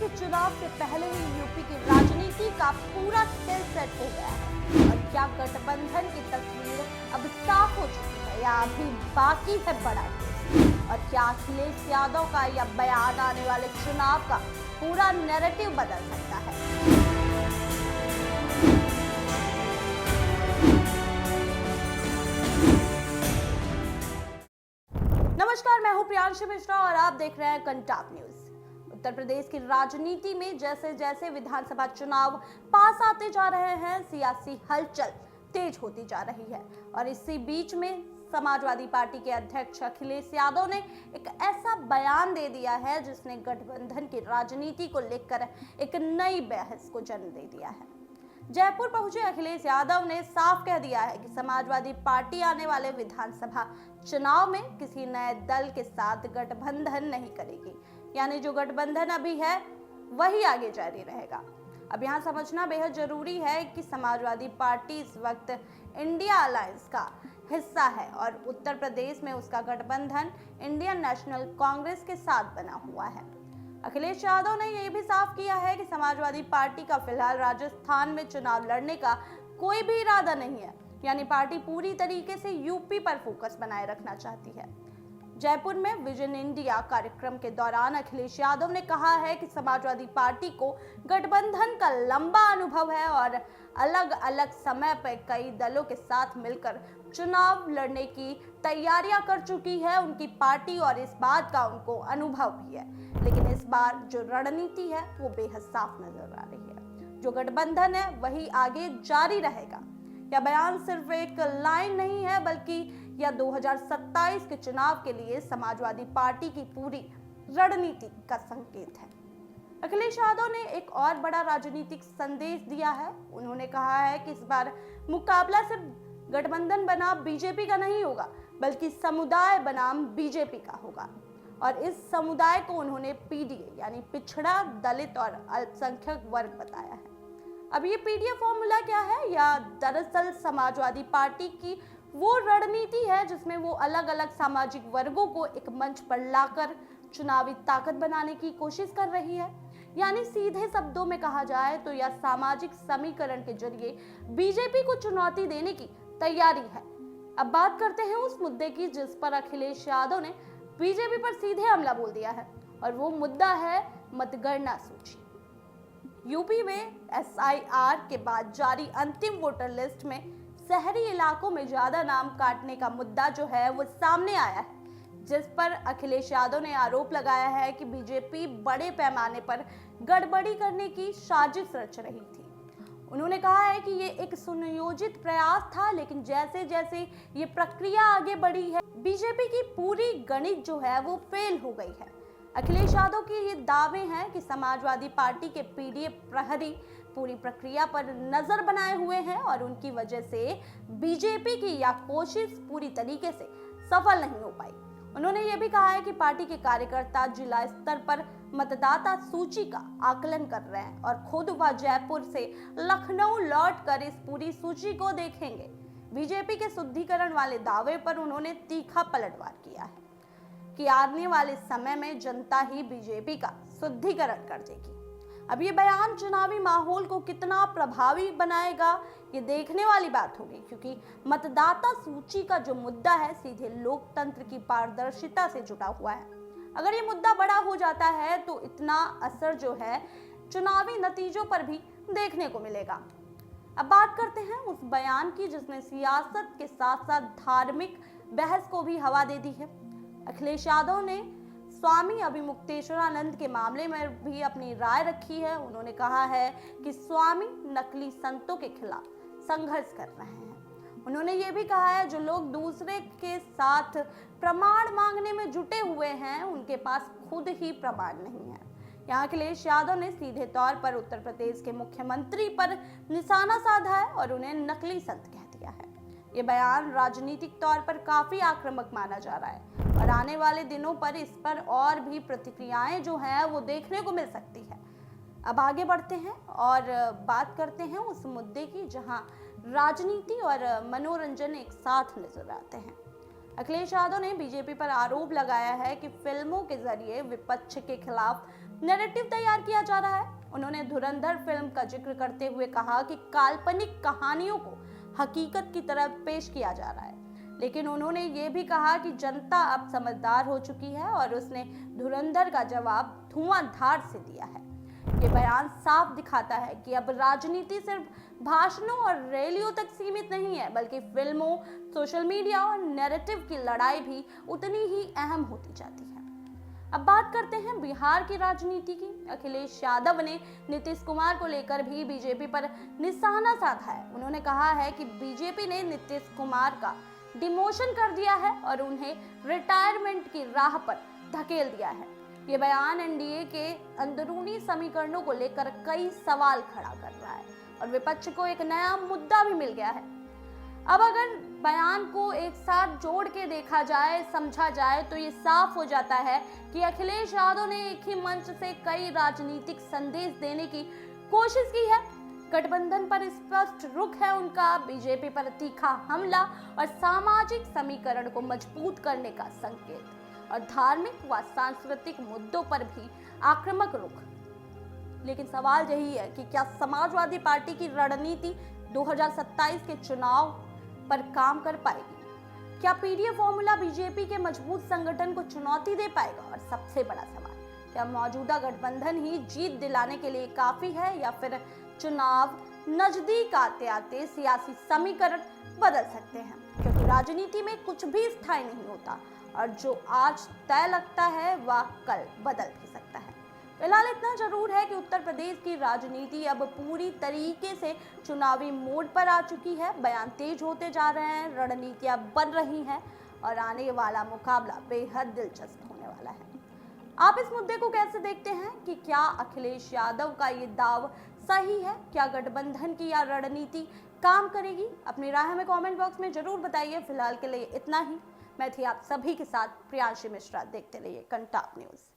के चुनाव से पहले ही यूपी की राजनीति का पूरा खेल सेट हो गया है। और क्या गठबंधन की तस्वीर अब साफ हो चुकी है या अभी बाकी है बड़ा केस? और क्या अखिलेश यादव का यह बयान आने वाले चुनाव का पूरा नैरेटिव बदल सकता है? नमस्कार, मैं हूं प्रियांशु मिश्रा और आप देख रहे हैं कंटाप न्यूज। उत्तर प्रदेश की राजनीति में जैसे जैसे विधानसभा चुनाव पास आते जा रहे हैं, सियासी हलचल तेज होती जा रही है। और इसी बीच में समाजवादी पार्टी के अध्यक्ष अखिलेश यादव ने एक ऐसा बयान दे दिया है जिसने गठबंधन की राजनीति को लेकर एक नई बहस को जन्म दे दिया है। जयपुर पहुंचे अखिलेश यादव ने साफ कह दिया है कि समाजवादी पार्टी आने वाले विधानसभा चुनाव में किसी नए दल के साथ गठबंधन नहीं करेगी, यानी जो गठबंधन अभी है वही आगे जारी रहेगा। अब यहाँ समझना बेहद जरूरी है कि समाजवादी पार्टी इस वक्त इंडिया अलायंस का हिस्सा है और उत्तर प्रदेश में उसका गठबंधन इंडियन नेशनल कांग्रेस के साथ बना हुआ है। अखिलेश यादव ने यह भी साफ किया है कि समाजवादी पार्टी का फिलहाल राजस्थान में चुनाव लड़ने का कोई भी इरादा नहीं है, यानी पार्टी पूरी तरीके से यूपी पर फोकस बनाए रखना चाहती है। जयपुर में विजन इंडिया कार्यक्रम के दौरान अखिलेश यादव ने कहा है कि समाजवादी पार्टी को गठबंधन का लंबा अनुभव है और अलग अलग समय पर कई दलों के साथ मिलकर चुनाव लड़ने की तैयारियां कर चुकी है उनकी पार्टी, और इस बात का उनको अनुभव भी है। लेकिन इस बार जो रणनीति है वो बेहद साफ नजर आ रही है। जो गठबंधन है वही आगे जारी रहेगा। यह बयान सिर्फ एक लाइन नहीं है, बल्कि यह 2027 के चुनाव के लिए समाजवादी पार्टी की पूरी रणनीति का संकेत है। अखिलेश यादव ने एक और बड़ा राजनीतिक संदेश दिया है। उन्होंने कहा है कि इस बार मुकाबला सिर्फ गठबंधन बनाम बीजेपी का नहीं होगा, बल्कि समुदाय बनाम बीजेपी का होगा। और इस समुदाय को उन्होंने पीडीए यानी पिछड़ा, दलित और अल्पसंख्यक वर्ग बताया है। अब ये पीडीए फॉर्मूला क्या है? या दरअसल समाजवादी पार्टी की वो रणनीति है जिसमें वो अलग अलग सामाजिक वर्गों को एक मंच पर लाकर चुनावी ताकत बनाने की कोशिश कर रही है। यानी सीधे शब्दों में कहा जाए तो यह सामाजिक समीकरण के जरिए बीजेपी को चुनौती देने की तैयारी है। अब बात करते हैं उस मुद्दे की जिस पर अखिलेश यादव ने बीजेपी पर सीधे हमला बोल दिया है, और वो मुद्दा है मतगणना सूची। यूपी में एसआईआर के बाद जारी अंतिम वोटर लिस्ट में शहरी इलाकों में ज्यादा नाम काटने का मुद्दा जो है वो सामने आया है, जिस पर अखिलेश यादव ने आरोप लगाया है कि बीजेपी बड़े पैमाने पर गड़बड़ी करने की साजिश रच रही थी। उन्होंने कहा है कि ये एक सुनियोजित प्रयास था, लेकिन जैसे जैसे ये प्रक्रिया आगे बढ़ी है बीजेपी की पूरी गणित जो है वो फेल हो गई है। अखिलेश यादव के ये दावे हैं कि समाजवादी पार्टी के पीडीए प्रहरी पूरी प्रक्रिया पर नजर बनाए हुए हैं और उनकी वजह से बीजेपी की यह कोशिश पूरी तरीके से सफल नहीं हो पाई। उन्होंने ये भी कहा है कि पार्टी के कार्यकर्ता जिला स्तर पर मतदाता सूची का आकलन कर रहे हैं और खुद वह जयपुर से लखनऊ लौटकर इस पूरी सूची को देखेंगे। बीजेपी के शुद्धिकरण वाले दावे पर उन्होंने तीखा पलटवार किया है कि आने वाले समय में जनता ही बीजेपी का शुद्धिकरण कर देगी। अब ये बयान चुनावी माहौल को कितना प्रभावी बनाएगा ये देखने वाली बात होगी, क्योंकि मतदाता सूची का जो मुद्दा है सीधे लोकतंत्र की पारदर्शिता से जुड़ा हुआ है। अगर ये मुद्दा बड़ा हो जाता है तो इतना असर जो है चुनावी नतीजों पर भी देखने को मिलेगा। अब बात करते हैं उस बयान की जिसने सियासत के साथ साथ धार्मिक बहस को भी हवा दे दी है। अखिलेश यादव ने स्वामी अभिमुक्तेश्वरानंद के मामले में भी अपनी राय रखी है। उन्होंने कहा है कि स्वामी नकली संतों के खिलाफ संघर्ष कर रहे हैं। उन्होंने ये भी कहा है जो लोग दूसरे के साथ प्रमाण मांगने में जुटे हुए हैं उनके पास खुद ही प्रमाण नहीं है। यहाँ अखिलेश यादव ने सीधे तौर पर उत्तर प्रदेश के मुख्यमंत्री पर निशाना साधा है और उन्हें नकली संत कह दिया है। ये बयान राजनीतिक तौर पर काफी आक्रामक माना जा रहा है और आने वाले दिनों पर इस पर और भी प्रतिक्रियाएं जो हैं वो देखने को मिल सकती है। अब आगे बढ़ते हैं और बात करते हैं उस मुद्दे की जहां राजनीति और मनोरंजन एक साथ नजर आते हैं। अखिलेश यादव ने बीजेपी पर आरोप लगाया है कि फिल्मों के जरिए विपक्ष के खिलाफ नैरेटिव तैयार किया जा रहा है। उन्होंने धुरंधर फिल्म का जिक्र करते हुए कहा कि काल्पनिक कहानियों को हकीकत की तरह पेश किया जा रहा है, लेकिन उन्होंने ये भी कहा कि जनता अब समझदार हो चुकी है और उसने धुरंधर का जवाब धुआंधार से दिया है। ये बयान साफ दिखाता है कि अब राजनीति सिर्फ भाषणों और रैलियों तक सीमित नहीं है, बल्कि फिल्मों, सोशल मीडिया और नैरेटिव की लड़ाई भी उतनी ही अहम होती जाती है। अब बात करते हैं बिहार की राजनीति की। अखिलेश यादव ने नीतीश कुमार को लेकर भी बीजेपी पर निशाना साधा है। उन्होंने कहा है कि बीजेपी ने नीतीश कुमार का डिमोशन कर दिया है और उन्हें रिटायरमेंट की राह पर धकेल दिया है। ये बयान एनडीए के अंदरूनी समीकरणों को लेकर कई सवाल खड़ा कर रहा है और विपक्ष को एक नया मुद्दा भी मिल गया है। अब अगर बयान को एक साथ जोड़ के देखा जाए, समझा जाए, तो ये साफ हो जाता है कि अखिलेश यादव ने एक ही मंच से कई राजनीतिक संदेश देने की कोशिश की है। गठबंधन पर स्पष्ट रुख है उनका, बीजेपी पर तीखा हमला और सामाजिक समीकरण को मजबूत करने का संकेत, और धार्मिक व सांस्कृतिक मुद्दों पर भी आक्रामक रुख। लेकिन सवाल यही है कि क्या समाजवादी पार्टी की रणनीति 2027 के चुनाव पर काम कर पाएगी? क्या पीडीए फॉर्मूला बीजेपी के मजबूत संगठन को चुनौती दे पाएगा? और सबसे बड़ा सवाल, क्या मौजूदा गठबंधन ही जीत दिलाने के लिए काफी है या फिर चुनाव नजदीक आते आते सियासी समीकरण बदल सकते हैं? क्योंकि राजनीति में कुछ भी स्थायी नहीं होता और जो आज तय लगता है वह कल बदल भी सकता है। फिलहाल इतना जरूर है कि उत्तर प्रदेश की राजनीति अब पूरी तरीके से चुनावी मोड पर आ चुकी है। बयान तेज होते जा रहे हैं, रणनीतियां बन रही हैं और आने वाला मुकाबला बेहद दिलचस्प होने वाला है। आप इस मुद्दे को कैसे देखते हैं कि क्या अखिलेश यादव का ये दाव सही है? क्या गठबंधन की यह रणनीति काम करेगी? अपनी राय हमें कमेंट बॉक्स में जरूर बताइए। फिलहाल के लिए इतना ही। मैं थी आप सभी के साथ प्रियांशी मिश्रा। देखते रहिए कंटाप न्यूज़।